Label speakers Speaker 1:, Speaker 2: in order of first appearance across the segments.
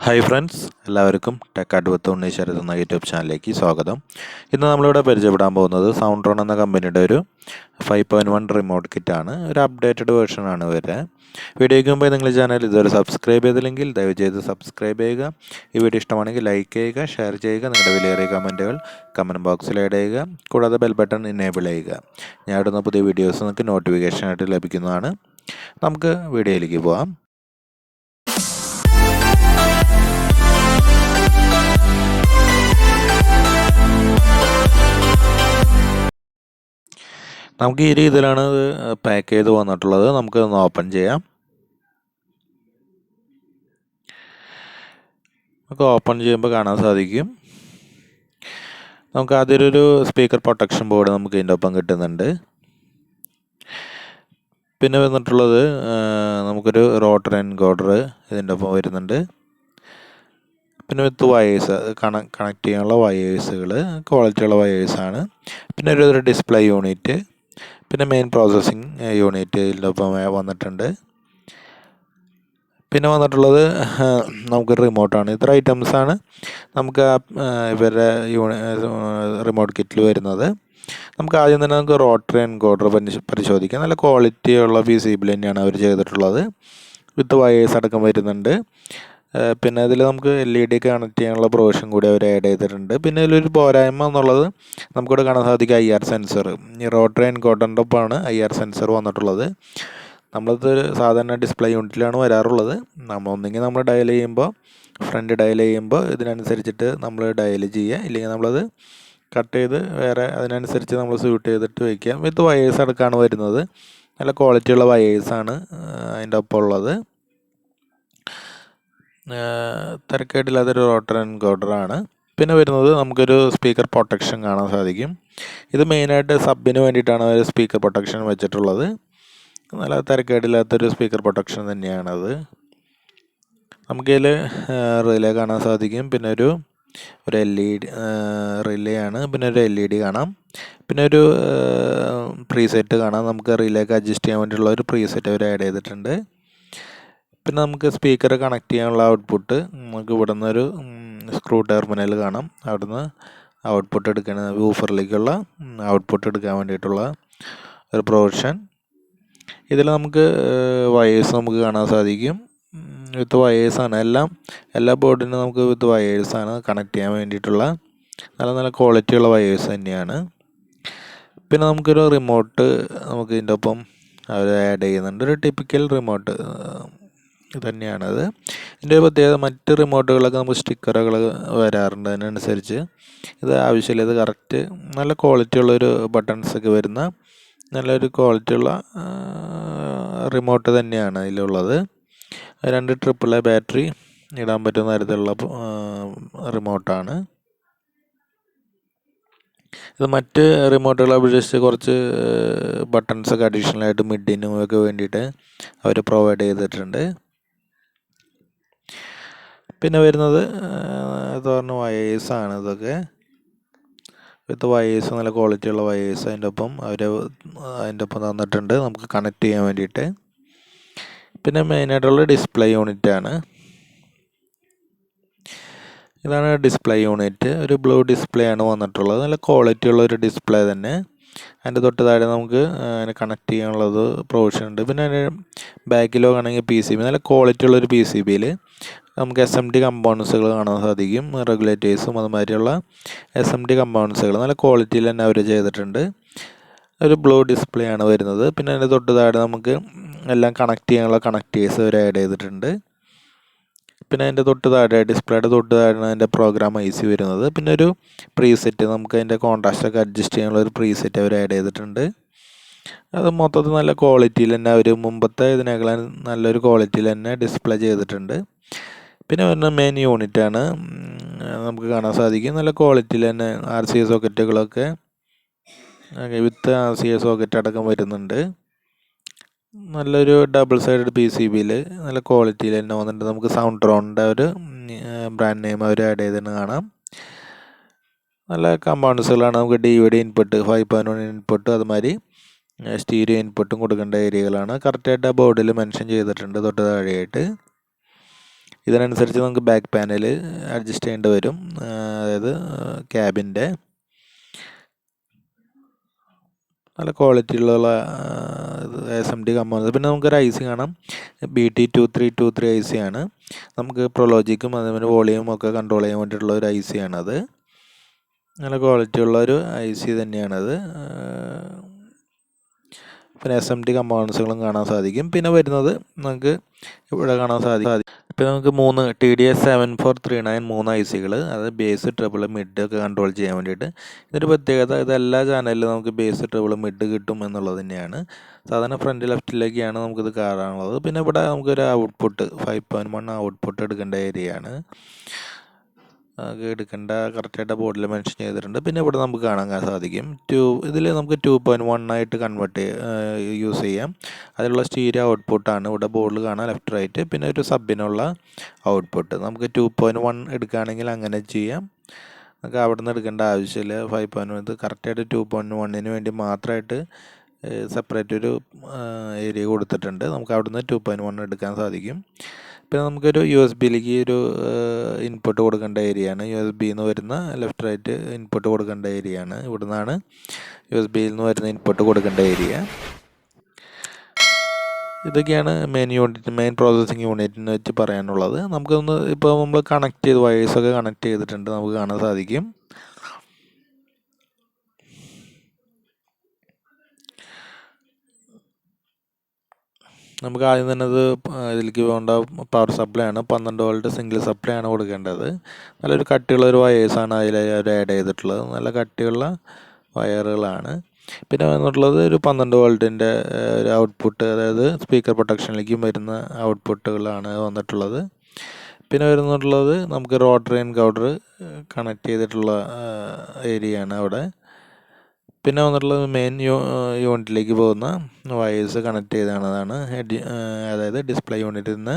Speaker 1: Hi friends, എല്ലാവർക്കും tech അഡ്വത്ത് ഉണ്ണി ശരത് എന്ന YouTube ചാനലിലേക്ക് സ്വാഗതം. ഇന്ന് നമ്മളിവിടെ പരിചയപ്പെടാൻ പോകുന്നത് സൗണ്ട്ട്രോൺ എന്ന കമ്പനിയുടെ ഒരു 5.1 റിമോട്ട് കിറ്റാണ്. ഒരു അപ്ഡേറ്റഡ് വേർഷനാണ് വരെ. വീഡിയോയ്ക്ക് മുമ്പ് നിങ്ങൾ ചാനൽ ഇതുവരെ സബ്സ്ക്രൈബ് ചെയ്തില്ലെങ്കിൽ ദയവ് ചെയ്ത് സബ്സ്ക്രൈബ് ചെയ്യുക. ഈ വീഡിയോ ഇഷ്ടമാണെങ്കിൽ ലൈക്ക് ചെയ്യുക, ഷെയർ ചെയ്യുക, നിങ്ങളുടെ വിലയേറിയ കമൻറ്റുകൾ കമൻറ്റ് ബോക്സിൽ ആഡ് ചെയ്യുക. കൂടാതെ ബെൽ ബട്ടൺ എനേബിൾ ചെയ്യുക. ഞാൻ ഇടുന്ന പുതിയ വീഡിയോസ് നിങ്ങൾക്ക് നോട്ടിഫിക്കേഷനായിട്ട് ലഭിക്കുന്നതാണ്. നമുക്ക് വീഡിയോയിലേക്ക് പോകാം. നമുക്ക് ഈ രീതിയിലാണ് ഇത് പാക്ക് ചെയ്ത് വന്നിട്ടുള്ളത്. നമുക്കൊന്ന് ഓപ്പൺ ചെയ്യാം. നമുക്ക് ഓപ്പൺ ചെയ്യുമ്പോൾ കാണാൻ സാധിക്കും. നമുക്ക് ആദ്യമൊരു സ്പീക്കർ പ്രൊട്ടക്ഷൻ ബോർഡ് നമുക്ക് ഇതിൻ്റെ ഒപ്പം കിട്ടുന്നുണ്ട്. പിന്നെ വന്നിട്ടുള്ളത് നമുക്കൊരു റോട്ടർ എൻകോഡർ ഇതിൻ്റെ ഒപ്പം വരുന്നുണ്ട്. പിന്നെ വിത്ത് വയേഴ്സ് കണക്ട് ചെയ്യാനുള്ള വയേഴ്സുകൾ ക്വാളിറ്റിയുള്ള വയേഴ്സാണ്. പിന്നെ ഒരു ഡിസ്പ്ലേ യൂണിറ്റ്, പിന്നെ മെയിൻ പ്രോസസ്സിങ് യൂണിറ്റ് ഇതിൻ്റെ ഒപ്പം വന്നിട്ടുണ്ട്. പിന്നെ വന്നിട്ടുള്ളത് നമുക്ക് റിമോട്ടാണ്. ഇത്ര ഐറ്റംസാണ് നമുക്ക് ഇവരുടെ റിമോട്ട് കിറ്റിൽ വരുന്നത്. നമുക്ക് ആദ്യം തന്നെ നമുക്ക് റോട്ടറി എൻകോഡർ പരിശോധിക്കാം. നല്ല ക്വാളിറ്റിയുള്ള PCB തന്നെയാണ് അവർ ചെയ്തിട്ടുള്ളത്. വിത്ത് വയേഴ്സ് അടക്കം വരുന്നുണ്ട്. പിന്നെ അതിൽ നമുക്ക് LED കണക്ട് ചെയ്യാനുള്ള പ്രൊവിഷൻ കൂടി അവർ ആഡ് ചെയ്തിട്ടുണ്ട്. പിന്നെ ഇതിലൊരു പോരായ്മ എന്നുള്ളത് നമുക്കിവിടെ കാണാൻ സാധിക്കും IR സെൻസർ. ഈ റോട്ടറി എൻകോഡറിൻ്റെ ഒപ്പമാണ് IR സെൻസർ വന്നിട്ടുള്ളത്. നമ്മളത് സാധാരണ ഡിസ്പ്ലേ യൂണിറ്റിലാണ് വരാറുള്ളത്. ഒന്നെങ്കിൽ നമ്മൾ ഡയൽ ചെയ്യുമ്പോൾ ഫ്രണ്ട് ഡയൽ ചെയ്യുമ്പോൾ ഇതിനനുസരിച്ചിട്ട് നമ്മൾ ഡയൽ ചെയ്യുക, ഇല്ലെങ്കിൽ നമ്മളത് കട്ട് ചെയ്ത് വേറെ അതിനനുസരിച്ച് നമ്മൾ സ്യൂട്ട് ചെയ്തിട്ട് വയ്ക്കുക. വിത്ത് വയേഴ്സ് അടക്കമാണ് വരുന്നത്. നല്ല ക്വാളിറ്റിയുള്ള വയേഴ്സാണ് അതിൻ്റെ ഒപ്പം ഉള്ളത്. തിരക്കേടില്ലാത്തൊരു റോട്ടർ എൻകോഡറാണ്. പിന്നെ വരുന്നത് നമുക്കൊരു സ്പീക്കർ പ്രൊട്ടക്ഷൻ കാണാൻ സാധിക്കും. ഇത് മെയിനായിട്ട് സബിന് വേണ്ടിയിട്ടാണ് അവർ സ്പീക്കർ പ്രൊട്ടക്ഷൻ വെച്ചിട്ടുള്ളത്. നല്ല തിരക്കേടില്ലാത്തൊരു സ്പീക്കർ പ്രൊട്ടക്ഷൻ തന്നെയാണത്. നമുക്കതിൽ റിലേ കാണാൻ സാധിക്കും. പിന്നെ ഒരു LED റിലേ ആണ്. പിന്നെ ഒരു LED കാണാം. പിന്നെ ഒരു പ്രീസെറ്റ് കാണാം. നമുക്ക് റിലേക്ക് അഡ്ജസ്റ്റ് ചെയ്യാൻ വേണ്ടിയുള്ള ഒരു പ്രീസെറ്റ് അവർ ആഡ് ചെയ്തിട്ടുണ്ട്. പിന്നെ നമുക്ക് സ്പീക്കർ കണക്ട് ചെയ്യാനുള്ള ഔട്ട്പുട്ട് നമുക്ക് ഇവിടെ നിന്നൊരു സ്ക്രൂ ടെർമിനൽ കാണാം. അവിടുന്ന് ഔട്ട്പുട്ട് എടുക്കുന്ന വൂഫറിലേക്കുള്ള ഔട്ട്പുട്ട് എടുക്കാൻ വേണ്ടിയിട്ടുള്ള ഒരു പ്രൊവിഷൻ. ഇതിൽ നമുക്ക് വയേഴ്സ് നമുക്ക് കാണാൻ സാധിക്കും. വിത്ത് വയേഴ്സാണ് എല്ലാ ബോർഡിനും നമുക്ക് വിത്ത് വയേഴ്സാണ് കണക്ട് ചെയ്യാൻ വേണ്ടിയിട്ടുള്ള നല്ല ക്വാളിറ്റിയുള്ള വയേഴ്സ് തന്നെയാണ്. പിന്നെ നമുക്കൊരു റിമോട്ട് നമുക്ക് ഇതിൻ്റെ ഒപ്പം അവർ ആഡ് ചെയ്യുന്നുണ്ട്. ഒരു ടിപ്പിക്കൽ റിമോട്ട് തന്നെയാണത്. ഇതിൻ്റെ പ്രത്യേകത മറ്റ് റിമോട്ടുകളൊക്കെ നമുക്ക് സ്റ്റിക്കറുകൾ വരാറുണ്ട്. അതിനനുസരിച്ച് ഇത് ആവശ്യമില്ല. ഇത് കറക്റ്റ് നല്ല ക്വാളിറ്റിയുള്ളൊരു ബട്ടൺസൊക്കെ വരുന്ന നല്ലൊരു ക്വാളിറ്റിയുള്ള റിമോട്ട് തന്നെയാണ് ഇതിലുള്ളത്. 2 AAA ബാറ്ററി ഇടാൻ പറ്റുന്ന തരത്തിലുള്ള റിമോട്ടാണ്. ഇത് മറ്റ് റിമോട്ടുകളെ അപേക്ഷിച്ച് കുറച്ച് ബട്ടൺസൊക്കെ അഡീഷണലായിട്ട് മിഡിനും ഒക്കെ വേണ്ടിയിട്ട് അവർ പ്രൊവൈഡ് ചെയ്തിട്ടുണ്ട്. പിന്നെ വരുന്നത് പറഞ്ഞ വയേഴ്സാണ്. ഇതൊക്കെ വിത്ത് വയേഴ്സ് നല്ല ക്വാളിറ്റിയുള്ള വയേഴ്സ് അതിൻ്റെ ഒപ്പം തന്നിട്ടുണ്ട് നമുക്ക് കണക്ട് ചെയ്യാൻ വേണ്ടിയിട്ട്. പിന്നെ മെയിനായിട്ടുള്ള ഡിസ്പ്ലേ യൂണിറ്റാണ്. ഇതാണ് ഡിസ്പ്ലേ യൂണിറ്റ്. ഒരു ബ്ലൂ ഡിസ്പ്ലേ ആണ് വന്നിട്ടുള്ളത്. നല്ല ക്വാളിറ്റിയുള്ള ഒരു ഡിസ്പ്ലേ തന്നെ. അതിൻ്റെ തൊട്ട് താഴെ നമുക്ക് അതിനെ കണക്ട് ചെയ്യാനുള്ളത് പ്രൊവിഷൻ ഉണ്ട്. പിന്നെ അതിന് ബാക്കിലോ ആണെങ്കിൽ PCB നല്ല ക്വാളിറ്റിയുള്ളൊരു PCBയിൽ നമുക്ക് SMD കമ്പോണൻസുകൾ കാണാൻ സാധിക്കും. റെഗുലേറ്റേഴ്സും അതുമാതിരിയുള്ള SMD കമ്പോണൻസുകൾ നല്ല ക്വാളിറ്റിയിൽ തന്നെ അവർ ചെയ്തിട്ടുണ്ട്. ഒരു ബ്ലൂ ഡിസ്പ്ലേ ആണ് വരുന്നത്. പിന്നെ അതിൻ്റെ തൊട്ട് താഴെ നമുക്ക് എല്ലാം കണക്ട് ചെയ്യാനുള്ള കണക്റ്റേഴ്സ് അവർ ആഡ് ചെയ്തിട്ടുണ്ട്. പിന്നെ അതിൻ്റെ തൊട്ട് താഴെ ഡിസ്പ്ലേയുടെ തൊട്ട് താഴെ അതിൻ്റെ പ്രോഗ്രാം IC വരുന്നത്. പിന്നെ ഒരു പ്രീസെറ്റ് നമുക്ക് അതിൻ്റെ കോൺട്രാസ്റ്റൊക്കെ അഡ്ജസ്റ്റ് ചെയ്യാനുള്ള ഒരു പ്രീസെറ്റ് അവർ ആഡ് ചെയ്തിട്ടുണ്ട്. അത് മൊത്തത്തിൽ നല്ല ക്വാളിറ്റിയിൽ തന്നെ അവർ മുമ്പത്തെ ഇതിനേക്കാളും നല്ലൊരു ക്വാളിറ്റിയിൽ തന്നെ ഡിസ്പ്ലേ ചെയ്തിട്ടുണ്ട്. പിന്നെ വരുന്ന മെയിൻ യൂണിറ്റാണ്. നമുക്ക് കാണാൻ സാധിക്കും നല്ല ക്വാളിറ്റിയിൽ തന്നെ RCA സോക്കറ്റുകളൊക്കെ വിത്ത് RCA സോക്കറ്റ് അടക്കം വരുന്നുണ്ട്. നല്ലൊരു ഡബിൾ സൈഡഡ് PCBയിൽ നല്ല ക്വാളിറ്റിയിൽ തന്നെ വന്നിട്ടുണ്ട്. നമുക്ക് സൗണ്ട്ട്രോണിൻ്റെ ഒരു ബ്രാൻഡ് നെയിം അവർ ആഡ് ചെയ്തിട്ട് കാണാം. നല്ല കമ്പോണൻസുകളാണ്. നമുക്ക് DVD ഇൻപുട്ട് 5.1 ഇൻപുട്ട് അതുമാതിരി സ്റ്റീരിയോ ഇൻപുട്ടും കൊടുക്കേണ്ട ഏരിയകളാണ്. കറക്റ്റായിട്ട് ആ ബോർഡിൽ മെൻഷൻ ചെയ്തിട്ടുണ്ട് തൊട്ട് താഴെയായിട്ട്. ഇതിനനുസരിച്ച് നമുക്ക് ബാക്ക് പാനൽ അഡ്ജസ്റ്റ് ചെയ്യേണ്ടി വരും. അതായത് ക്യാബിൻ്റെ നല്ല ക്വാളിറ്റിയുള്ള SMD കമ്പോണൻസ്. പിന്നെ നമുക്കൊരു IC കാണാം, BT2323 IC ആണ്. നമുക്ക് പ്രൊലോജിക്കും അതേപോലെ വോളിയം ഒക്കെ കൺട്രോൾ ചെയ്യാൻ വേണ്ടിയിട്ടുള്ള ഒരു IC ആണത്. നല്ല ക്വാളിറ്റി ഉള്ളൊരു IC തന്നെയാണത്. പിന്നെ SMD കമ്പോണൻസുകളും കാണാൻ സാധിക്കും. പിന്നെ വരുന്നത് നമുക്ക് ഇവിടെ കാണാൻ സാധിക്കും. ഇപ്പോൾ നമുക്ക് 3 TDS7439 ICകൾ, അത് ബേസ്, ട്രിപ്പിൾ, മിഡ് ഒക്കെ കൺട്രോൾ ചെയ്യാൻ വേണ്ടിയിട്ട്. ഇതൊരു പ്രത്യേകത, ഇതെല്ലാ ചാനലിലും നമുക്ക് ബേസ്, ട്രിപ്പിൾ, മിഡ് കിട്ടും എന്നുള്ളത് തന്നെയാണ്. സാധാരണ ഫ്രണ്ട് ലെഫ്റ്റിലേക്കാണ് നമുക്കിത് കാണാനുള്ളത്. പിന്നെ ഇവിടെ നമുക്കൊരു ഔട്ട്പുട്ട് 5.1 ഔട്ട്പുട്ട് എടുക്കേണ്ട ഏരിയയാണ്. എടുക്കേണ്ട കറക്റ്റായിട്ട് ബോർഡിൽ മെൻഷൻ ചെയ്തിട്ടുണ്ട്. പിന്നെ ഇവിടെ നമുക്ക് കാണാൻ സാധിക്കും ഇതിൽ നമുക്ക് 2.1 ആയിട്ട് കൺവേർട്ട് യൂസ് ചെയ്യാം. അതിലുള്ള സ്റ്റീരിയോ ഔട്ട്പുട്ടാണ് ഇവിടെ ബോർഡിൽ കാണാം, ലെഫ്റ്റ് റൈറ്റ്. പിന്നെ ഒരു സബിനുള്ള ഔട്ട്പുട്ട് നമുക്ക് 2.1 എടുക്കുകയാണെങ്കിൽ അങ്ങനെ ചെയ്യാം. നമുക്ക് അവിടെ നിന്ന് എടുക്കേണ്ട ആവശ്യമില്ല. 5.1 ഇത് കറക്റ്റായിട്ട് 2.1 വേണ്ടി മാത്രമായിട്ട് സെപ്പറേറ്റ് ഒരു ഏരിയ കൊടുത്തിട്ടുണ്ട്. നമുക്ക് അവിടെ നിന്ന് 2.1 എടുക്കാൻ സാധിക്കും. പിന്നെ നമുക്കൊരു USB-യിലേക്ക് ഒരു ഇൻപുട്ട് കൊടുക്കേണ്ട ഏരിയയാണ്. USB-യിൽ നിന്ന് വരുന്ന ലെഫ്റ്റ് റൈറ്റ് ഇൻപുട്ട് കൊടുക്കേണ്ട ഏരിയയാണ്. ഇവിടെ നിന്നാണ് USB-യിൽ നിന്ന് വരുന്ന ഇൻപുട്ട് കൊടുക്കേണ്ട ഏരിയ. ഇതൊക്കെയാണ് മെയിൻ പ്രോസസ്സിങ് യൂണിറ്റിനെ വെച്ച് പറയാനുള്ളത്. നമുക്കൊന്ന് ഇപ്പോൾ നമ്മൾ കണക്ട് ചെയ്ത് വയേഴ്സൊക്കെ കണക്ട് ചെയ്തിട്ടുണ്ട്, നമുക്ക് കാണാൻ സാധിക്കും. നമുക്ക് ആദ്യം തന്നെ അത് ഇതിലേക്ക് പോകേണ്ട പവർ സപ്ലൈ ആണ്. 12 വോൾട്ട് സിംഗിൾ സപ്ലൈ ആണ് കൊടുക്കേണ്ടത്. നല്ലൊരു കട്ടിയുള്ള ഒരു വയേഴ്സാണ് അതിൽ അവർ ആഡ് ചെയ്തിട്ടുള്ളത്. നല്ല കട്ടിയുള്ള വയറുകളാണ്. പിന്നെ വന്നിട്ടുള്ളത് ഒരു 12 വോൾട്ടിൻ്റെ ഒരു ഔട്ട്പുട്ട്, അതായത് സ്പീക്കർ പ്രൊട്ടക്ഷനിലേക്കും വരുന്ന ഔട്ട്പുട്ടുകളാണ് വന്നിട്ടുള്ളത്. പിന്നെ വരുന്നിട്ടുള്ളത് നമുക്ക് റോട്ടറി എൻകൗഡർ കണക്ട് ചെയ്തിട്ടുള്ള ഏരിയയാണ് അവിടെ. പിന്നെ വന്നിട്ടുള്ളത് മെയിൻ യൂണിറ്റിലേക്ക് പോകുന്ന വയേഴ്സ് കണക്ട് ചെയ്താണ്. അതായത് ഡിസ്പ്ലേ യൂണിറ്റിൽ നിന്ന്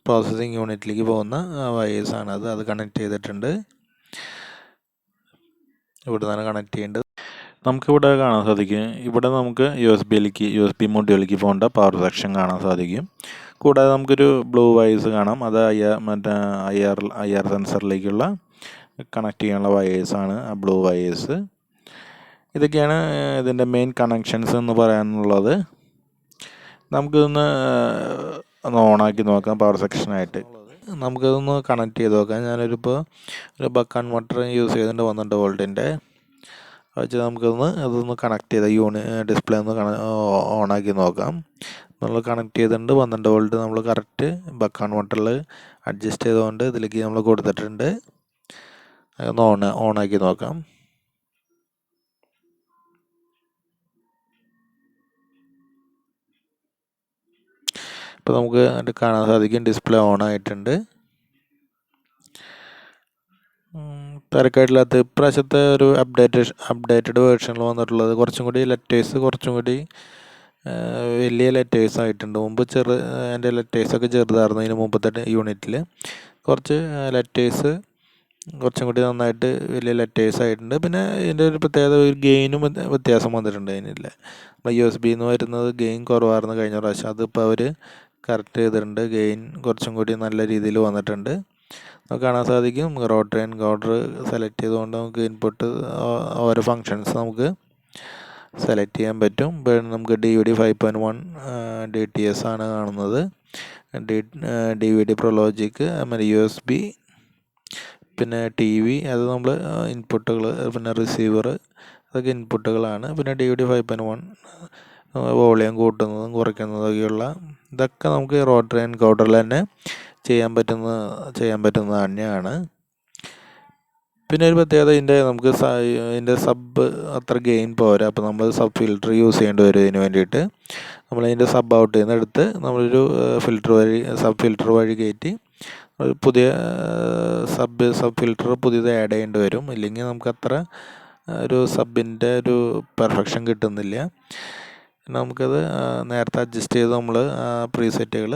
Speaker 1: പ്രോസസ്സിങ് യൂണിറ്റിലേക്ക് പോകുന്ന വയേഴ്സാണ് അത് കണക്ട് ചെയ്തിട്ടുണ്ട്. ഇവിടെ നിന്നാണ് കണക്ട് ചെയ്യേണ്ടത്. നമുക്കിവിടെ കാണാൻ സാധിക്കും, ഇവിടെ നമുക്ക് USB മൊഡ്യൂളിലേക്ക് പോകേണ്ട പവർ സെക്ഷൻ കാണാൻ സാധിക്കും. കൂടാതെ നമുക്കൊരു ബ്ലൂ വയേഴ്സ് കാണാം, അത് IR സെൻസറിലേക്കുള്ള കണക്ട് ചെയ്യാനുള്ള വയേഴ്സാണ് ആ ബ്ലൂ വയേഴ്സ്. ഇതൊക്കെയാണ് ഇതിൻ്റെ മെയിൻ കണക്ഷൻസ് എന്ന് പറയാനുള്ളത്. നമുക്കിതൊന്ന് ഓണാക്കി നോക്കാം. പവർ സെക്ഷനായിട്ട് നമുക്കിതൊന്ന് കണക്ട് ചെയ്ത് നോക്കാം. ഞാനൊരിപ്പോൾ ഒരു ബക്ക് കൺവെർട്ടർ യൂസ് ചെയ്തിട്ടുണ്ട് 12 വോൾട്ടിൻ്റെ. വെച്ച് അതൊന്ന് കണക്ട് ചെയ്ത ഡിസ്പ്ലേ ഒന്ന് ഓണാക്കി നോക്കാം. നമ്മൾ കണക്ട് ചെയ്തിട്ടുണ്ട് 12 വോൾട്ട് നമ്മൾ കറക്റ്റ് ബക്ക് കൺവെർട്ടറിൽ അഡ്ജസ്റ്റ് ചെയ്തുകൊണ്ട് ഇതിലേക്ക് നമ്മൾ കൊടുത്തിട്ടുണ്ട്. അതൊന്ന് ഓണാക്കി നോക്കാം. ഇപ്പോൾ നമുക്ക് കാണാൻ സാധിക്കും ഡിസ്പ്ലേ ഓൺ ആയിട്ടുണ്ട്. തിരക്കായിട്ടില്ലാത്ത ഇപ്രാവശ്യത്തെ ഒരു അപ്ഡേറ്റഡ് വേർഷനിൽ വന്നിട്ടുള്ളത് കുറച്ചും കൂടി വലിയ ലെറ്റേഴ്സ് ആയിട്ടുണ്ട്. മുമ്പ് എൻ്റെ ലെറ്റേഴ്സൊക്കെ ചെറുതായിരുന്നു. ഇതിന് മുമ്പത്തെ യൂണിറ്റിൽ കുറച്ച് ലെറ്റേഴ്സ് കുറച്ചും കൂടി നന്നായിട്ട് വലിയ ലെറ്റേഴ്സ് ആയിട്ടുണ്ട്. പിന്നെ ഇതിൻ്റെ ഒരു പ്രത്യേകത, ഒരു ഗെയിനും വ്യത്യാസം വന്നിട്ടുണ്ട്. അതിനില്ല, നമ്മൾ USB-യിൽ നിന്ന് വരുന്നത് ഗെയിൻ കുറവായിരുന്നു കഴിഞ്ഞ പ്രാവശ്യം. അതിപ്പോൾ അവർ കറക്റ്റ് ചെയ്തിട്ടുണ്ട്. ഗെയിൻ കുറച്ചും കൂടി നല്ല രീതിയിൽ വന്നിട്ടുണ്ട്. നമുക്ക് കാണാൻ സാധിക്കും റോട്ടറി എൻകോഡർ സെലക്ട് ചെയ്തുകൊണ്ട് നമുക്ക് ഇൻപുട്ട് ഓരോ ഫങ്ഷൻസ് നമുക്ക് സെലക്ട് ചെയ്യാൻ പറ്റും. നമുക്ക് DVD 5.1 DTS ആണ് കാണുന്നത്. DVD പ്രൊലോജിക്, അങ്ങനെ USB, പിന്നെ TV, അത് നമ്മൾ ഇൻപുട്ടുകൾ, പിന്നെ റിസീവർ, അതൊക്കെ ഇൻപുട്ടുകളാണ്. പിന്നെ DVD 5.1 വോളിയം കൂട്ടുന്നതും കുറയ്ക്കുന്നതൊക്കെയുള്ള ഇതൊക്കെ നമുക്ക് റോട്ടറി എൻകോഡറിൽ തന്നെ ചെയ്യാൻ പറ്റുന്നത് തന്നെയാണ്. പിന്നെ ഒരു പ്രത്യേകത, ഇതിൻ്റെ സബ് അത്ര ഗെയിൻ പോരാ. അപ്പോൾ നമ്മൾ സബ് ഫിൽറ്റർ യൂസ് ചെയ്യേണ്ടി വരും. ഇതിന് വേണ്ടിയിട്ട് നമ്മളതിൻ്റെ സബ് ഔട്ട് ചെയ്യുന്ന എടുത്ത് നമ്മളൊരു സബ് ഫിൽറ്റർ വഴി കയറ്റി ഒരു പുതിയ സബ് ഫിൽറ്റർ പുതിയത് ആഡ് ചെയ്യേണ്ടി വരും. ഇല്ലെങ്കിൽ നമുക്കത്ര ഒരു സബിൻ്റെ ഒരു പെർഫെക്ഷൻ കിട്ടുന്നില്ല. നമുക്കത് നേരത്തെ അഡ്ജസ്റ്റ് ചെയ്ത് നമ്മൾ പ്രീസെറ്റുകൾ.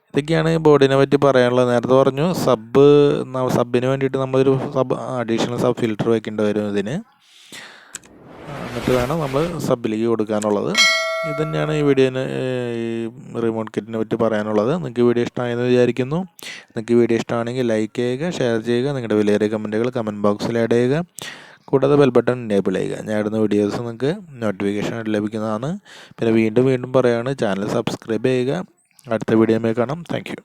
Speaker 1: ഇതൊക്കെയാണ് ഈ ബോർഡിനെ പറ്റി പറയാനുള്ളത്. നേരത്തെ പറഞ്ഞു സബിന് വേണ്ടിയിട്ട് നമ്മളൊരു അഡീഷണൽ സബ് ഫിൽറ്റർ വയ്ക്കേണ്ടി വരും ഇതിന്. എന്നിട്ട് വേണം നമ്മൾ സബിലേക്ക് കൊടുക്കാനുള്ളത്. ഇത് തന്നെയാണ് ഈ വീഡിയോന് ഈ റിമോട്ട് കിറ്റിനെ പറ്റി പറയാനുള്ളത്. നിങ്ങൾക്ക് വീഡിയോ ഇഷ്ടമായെന്ന് വിചാരിക്കുന്നു. നിങ്ങൾക്ക് വീഡിയോ ഇഷ്ടമാണെങ്കിൽ ലൈക്ക് ചെയ്യുക, ഷെയർ ചെയ്യുക, നിങ്ങളുടെ വിലയേറിയ കമൻറ്റുകൾ കമൻറ്റ് ബോക്സിൽ ആഡ് ചെയ്യുക. കൂടാതെ ബെൽ ബട്ടൺ എനേബിൾ ചെയ്യുക. ഞാൻ ഇടുന്ന വീഡിയോസ് നിങ്ങൾക്ക് നോട്ടിഫിക്കേഷൻ ആയിട്ട് ലഭിക്കുന്നതാണ്. പിന്നെ വീണ്ടും പറയുകയാണ്, ചാനൽ സബ്സ്ക്രൈബ് ചെയ്യുക. അടുത്ത വീഡിയോയിൽ കാണാം. Thank you.